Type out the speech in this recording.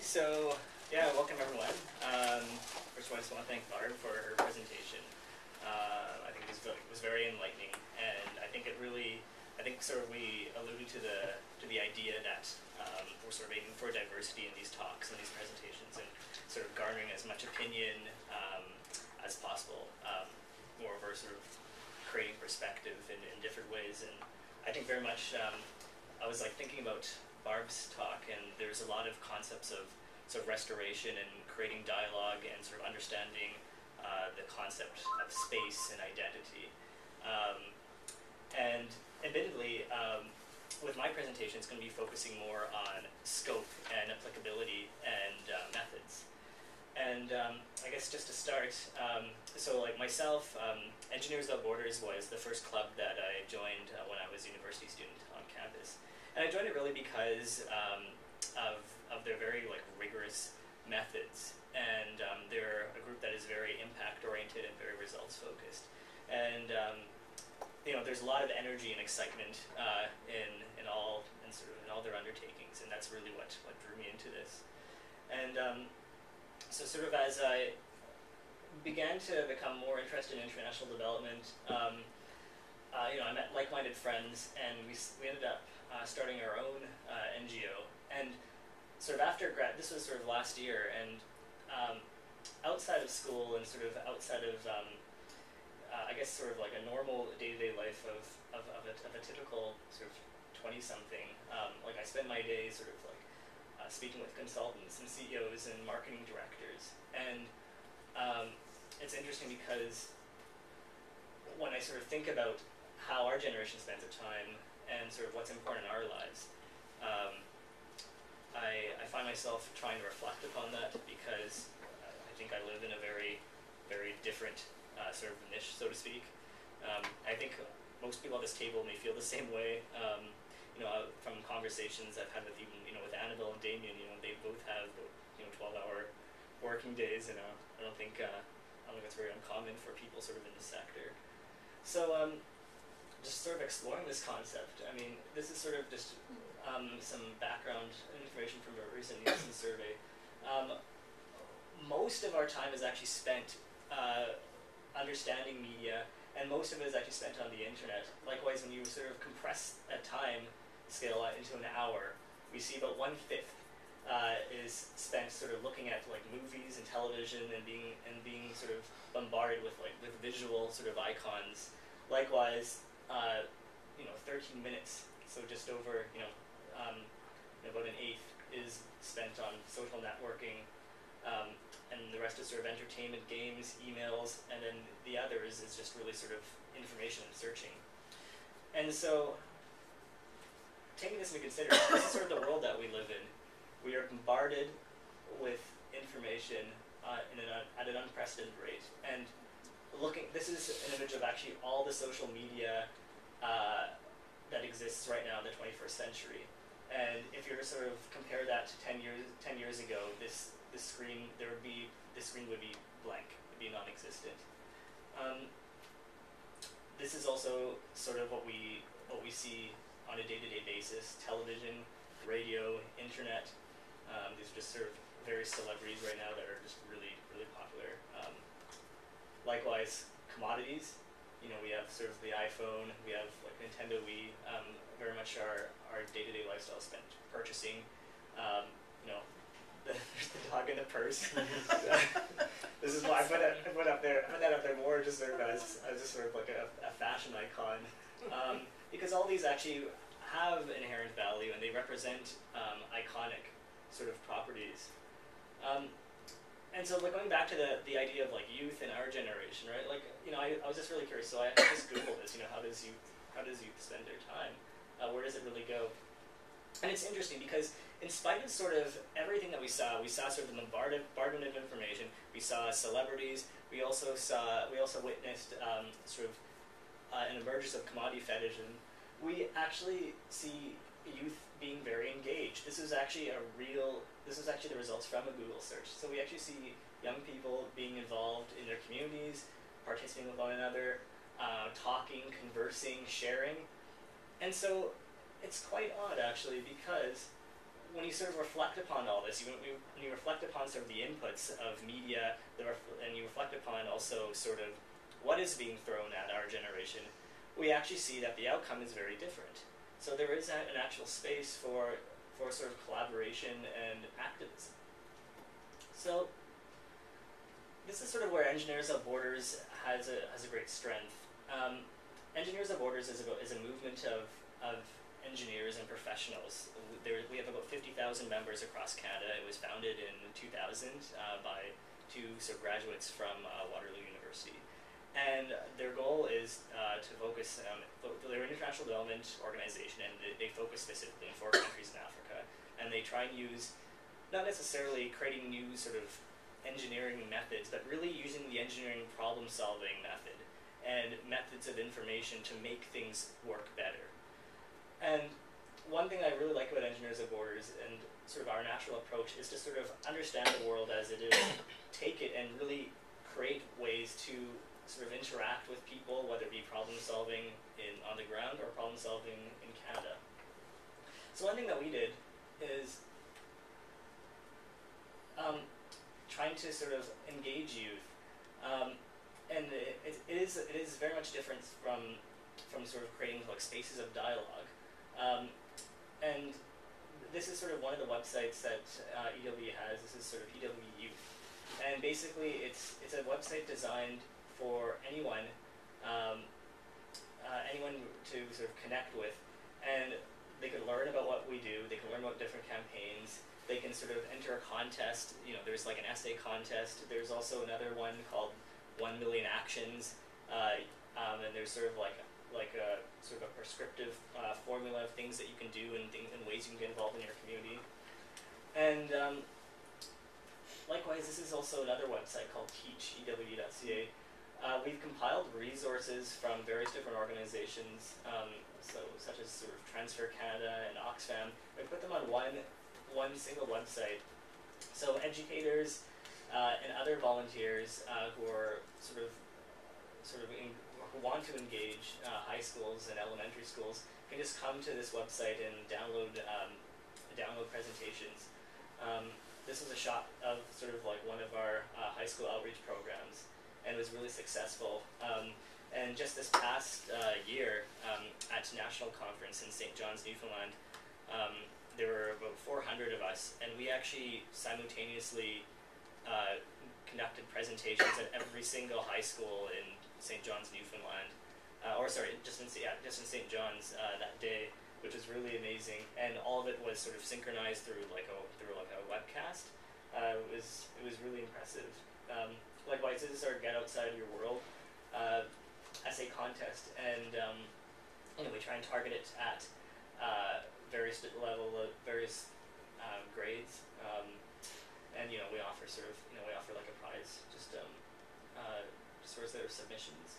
So yeah, welcome everyone. First of all, I just want to thank Barb for her presentation. I think it was very enlightening, and I think sort of we alluded to the idea that we're sort of aiming for diversity in these talks and these presentations, and sort of garnering as much opinion as possible. Moreover, sort of creating perspective in different ways, and I think very much I was like thinking about Barb's talk, and there's a lot of concepts of sort of restoration and creating dialogue and sort of understanding the concept of space and identity. And admittedly, with my presentation, it's going to be focusing more on scope and applicability and methods. And I guess just to start, so like myself, Engineers Without Borders was the first club that I joined when I was a university student on campus. And I joined it really because of their very like rigorous methods, and they're a group that is very impact oriented and very results focused. And you know, there's a lot of energy and excitement in all their undertakings, and that's really what drew me into this. And so sort of as I began to become more interested in international development, you know, I met like-minded friends, and we ended up starting our own NGO. And sort of after this was sort of last year, and outside of school and sort of outside of I guess sort of like a normal day-to-day life of a typical sort of 20-something, like I spend my days sort of like speaking with consultants and CEOs and marketing directors. And it's interesting because when I sort of think about how our generation spends their time and sort of what's important in our lives, I find myself trying to reflect upon that, because I think I live in a very, very different sort of niche, so to speak. I think most people at this table may feel the same way. You know, from conversations I've had with even, you know, with Annabelle and Damien, you know, they both have, you know, 12-hour working days, and I don't think that's very uncommon for people sort of in the sector. So just sort of exploring this concept. I mean, this is sort of just some background information from a recent Nielsen survey. Most of our time is actually spent understanding media, and most of it is actually spent on the internet. Likewise, when you sort of compress a time scale into an hour, we see about 1/5 is spent sort of looking at like movies and television and being sort of bombarded with visual sort of icons. Likewise, you know, 13 minutes, so just over, you know, about 1/8 is spent on social networking, and the rest is sort of entertainment, games, emails, and then the others is just really sort of information and searching. And so, taking this into consideration, this is sort of the world that we live in. We are bombarded with information at an unprecedented rate. And this is an image of actually all the social media that exists right now in the 21st century. And if you were to sort of compare that to 10 years ago, this screen would be blank, it would be non-existent. This is also sort of what we see on a day-to-day basis: television, radio, internet. These are just sort of various celebrities right now that are just really, really popular. Likewise, commodities. You know, we have sort of the iPhone, we have like Nintendo Wii. Very much our day-to-day lifestyle is spent purchasing. You know, there's the dog in the purse. This is why I put that up there more just sort of as just sort of like a fashion icon, because all these actually have inherent value, and they represent iconic sort of properties. And so, like, going back to the idea of like youth in our generation, right? Like, you know, I was just really curious, so I just Googled this. You know, how does youth spend their time? Where does it really go? And it's interesting because, in spite of sort of everything that we saw sort of the bombardment of information. We saw celebrities. We also witnessed sort of an emergence of commodity fetishism. We actually see youth being very engaged. This is actually the results from a Google search. So we actually see young people being involved in their communities, participating with one another, talking, conversing, sharing. And so it's quite odd, actually, because when you sort of reflect upon all this, when you reflect upon sort of the inputs of media, and you reflect upon also sort of what is being thrown at our generation, we actually see that the outcome is very different. So there is an actual space for sort of collaboration and activism. So this is sort of where Engineers Without Borders has a great strength. Engineers Without Borders is a movement of engineers and professionals. We have about 50,000 members across Canada. It was founded in 2000 by two sort of graduates from Waterloo University. And their goal is to focus, they're an international development organization, and they focus specifically in 4 countries in Africa. And they try and use, not necessarily creating new sort of engineering methods, but really using the engineering problem-solving method and methods of information to make things work better. And one thing I really like about Engineers Without Borders and sort of our natural approach is to sort of understand the world as it is, take it and really create ways to sort of interact with people, whether it be problem solving on the ground or problem solving in Canada. So one thing that we did is trying to sort of engage youth, and it is very much different from sort of creating like spaces of dialogue, and this is sort of one of the websites that EW has. This is sort of EW Youth, and basically it's a website designed for anyone to sort of connect with, and they can learn about what we do. They can learn about different campaigns. They can sort of enter a contest. You know, there's like an essay contest. There's also another one called 1 Million Actions, and there's sort of like a sort of a prescriptive formula of things that you can do and ways you can get involved in your community. And likewise, this is also another website called teachew.ca. We've compiled resources from various different organizations, such as sort of Transfer Canada and Oxfam. We put them on one single website. So educators and other volunteers who are who want to engage high schools and elementary schools can just come to this website and download presentations. This was a shot of sort of like one of our high school outreach programs, and it was really successful. And just this past year at National Conference in St. John's, Newfoundland, there were about 400 of us, and we actually simultaneously conducted presentations at every single high school in St. John's, Newfoundland, just in St. John's that day, which was really amazing. And all of it was sort of synchronized through like a webcast. It was really impressive. Likewise, this is our Get Outside Your World essay contest, and we try and target it at various grades, and we offer like a prize just towards their submissions.